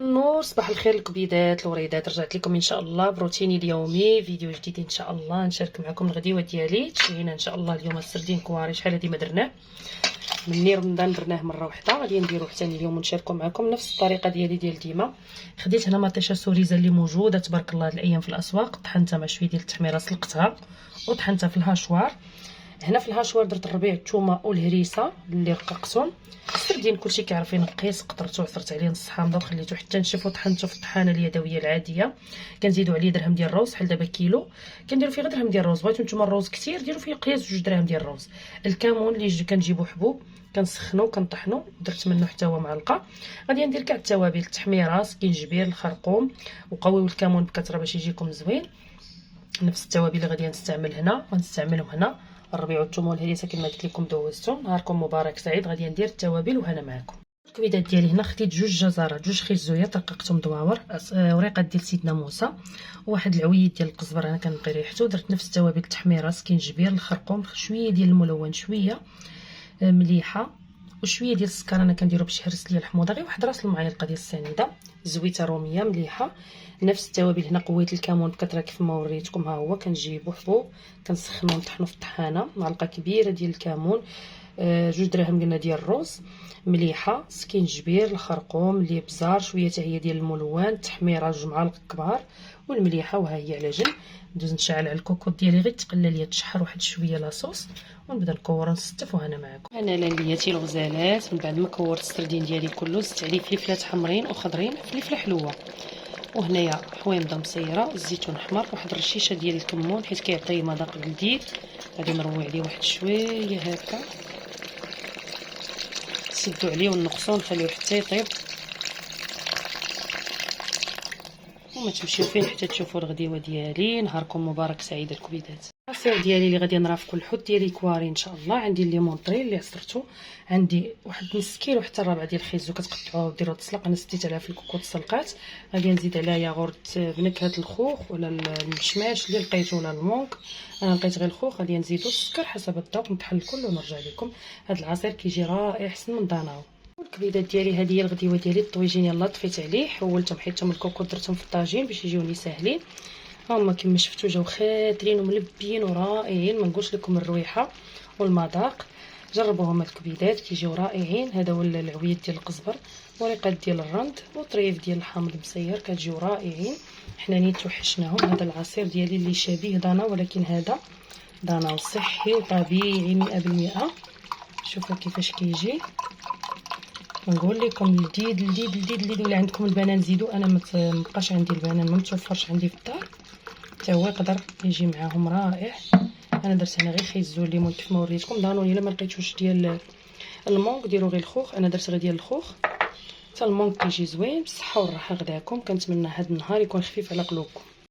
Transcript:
النور، صباح الخير الكبيدات الوريدات. رجعت لكم ان شاء الله بروتيني اليومي، فيديو جديد ان شاء الله نشارك معكم الغديوه ديالي. تشينا ان شاء الله اليوم السردين كواري، شحال هادي ما درناه من رمضان، درناه مره واحده، غادي نديرو حتى اليوم ونشاركو معكم نفس الطريقه ديالي ديال ديما. خديت هنا مطيشه سوريزا اللي موجوده تبارك الله هاد الايام في الاسواق، طحنتها مع شويه ديال التحميره، سلقتها وطحنتها في الهاشوار. هنا في الهاشوار درت الربيع، الثومه والهريسه اللي رققتهم. السردين كلشي كيعرف ينقيس، قطرته عصرت عليه نص حامضه وخليته حتى نشف وطحنته في الطحانه اليدويه العاديه. كنزيدو عليه درهم ديال الروز، بحال دابا كيلو كنديرو فيه غير درهم ديال الروز. بغيتو نتوما الروز كثير ديروا فيه قياس 2 دراهم ديال الروز. الكمون اللي كنجيبو حبوب كنسخنو كنطحنو، درت منه حتى هو معلقه. غادي ندير كاع التوابل، التحميره، سكينجبير، الخرقوم، وقويو الكمون بكثره باش يجيكم زوين. نفس التوابل اللي غادي نستعمل هنا غنستعملهم هنا. الربيع والثوم والهريسه كما قلت لكم دوزتهم. نهاركم مبارك سعيد. غادي ندير التوابل وهنا معكم. الكبيدات ديالي هنا خديت 2 جزرات، 2 خيزويات رققتهم دواور، وريقات ديال سيدنا موسى، وواحد العويد ديال القزبر انا كنقي ريحته. درت نفس التوابل، التحميره، سكينجبير، الخرقوم، شويه ديال الملون، شويه مليحه، وشويه ديال السكر انا كنديرو باش يهرس ليا الحموضه، غير واحد راس المعلقه ديال السنيده، زويته روميه مليحه. نفس التوابل هنا، قويت الكمون بكثره كيف ما وريتكم، ها هو كنجيبو حبوب كنسخنو ونطحنو في الطحانه، معلقه كبيره ديال الكمون، 2 دراهم قلنا ديال الروز، مليحه، سكينجبير، الخرقوم، الابزار، شويه حتى هي ديال الملون، التحميره 2 معالق كبار، والمليحه وها هي على جنب. ندوز نشعل على الكوكوط ديالي غير تقلى ليا، تشحر واحد شويه لاصوص، ونبدا نكور ونستف. وهنا معكم انا لالياتي الغزالات. من بعد ما كورت السردين ديالي كله، زدت عليه فلفلات حمرين وخضرين، فلفله حلوه، وهنايا حويمضه مسيره، الزيتون احمر، واحد الرشيشه ديال الكمون حيت كيعطي مذاق جديد. غادي نروي عليه واحد شويه هكا، نسدو عليه ونقصو ونخليوه حتى يطيب، وما تمشيو فين حتى تشوفوا الغديوه ديالي. نهاركم مبارك سعيد الكبيدات. العصير ديالي اللي غادي نرافقو الحوت ديالي كواري ان شاء الله. عندي الليمون طري اللي عصرته، عندي واحد نص كيلو حتى الربع ديال الخيزو كتقطعوه وديروه تسلق، انا سديت عليها في الكوكوط تسلقات. غادي نزيد عليها ياغورت بنكهه الخوخ ولا المشماش اللي لقيتو ولا المونك، انا لقيت غير الخوخ. غادي نزيدو السكر حسب الذوق، نطحن الكل ونرجع لكم. هذا العصير كيجي رائع، احسن من داناو. الكبيدات ديالي هذه هي الغديوه ديالي. الطويجين يلاه طفيت عليه، حولتهم حيدتهم الكوكوط، درتهم في الطاجين باش يجيوني ساهلين. هما كما شفتوا جاو خاترين وملبيين ورائعين، ما نقولش لكم الرويحه والمذاق. جربوهم الكبيدات كيجيو رائعين. هذا هو العويد ديال القزبر، وريقات ديال الرند، وطريف ديال الحامض مسير، كتجيو رائعين. حنا نيت توحشناهم. هذا العصير ديالي اللي شبيه دانا، ولكن هذا دانا صحي وطبيعي 100%. شوفوا كيفاش كيجي. نقول لكم لذيذ لذيذ لذيذ لذيذ. ولا عندكم البنان زيدوا، انا مبقاش عندي البنان، ما متوفرش عندي في الدار، حتى هو يقدر يجي معاهم رائع. انا درت هنا غير خيزو الليمون كيف ما وريتكم. ضروري الا ما لقيتوش ديال المونك ديروا غير الخوخ، انا درت غير ديال الخوخ. حتى المونك كيجي زوين. بالصحه والراحه غداكم. كنتمنى هذا النهار يكون خفيف على قلوبكم.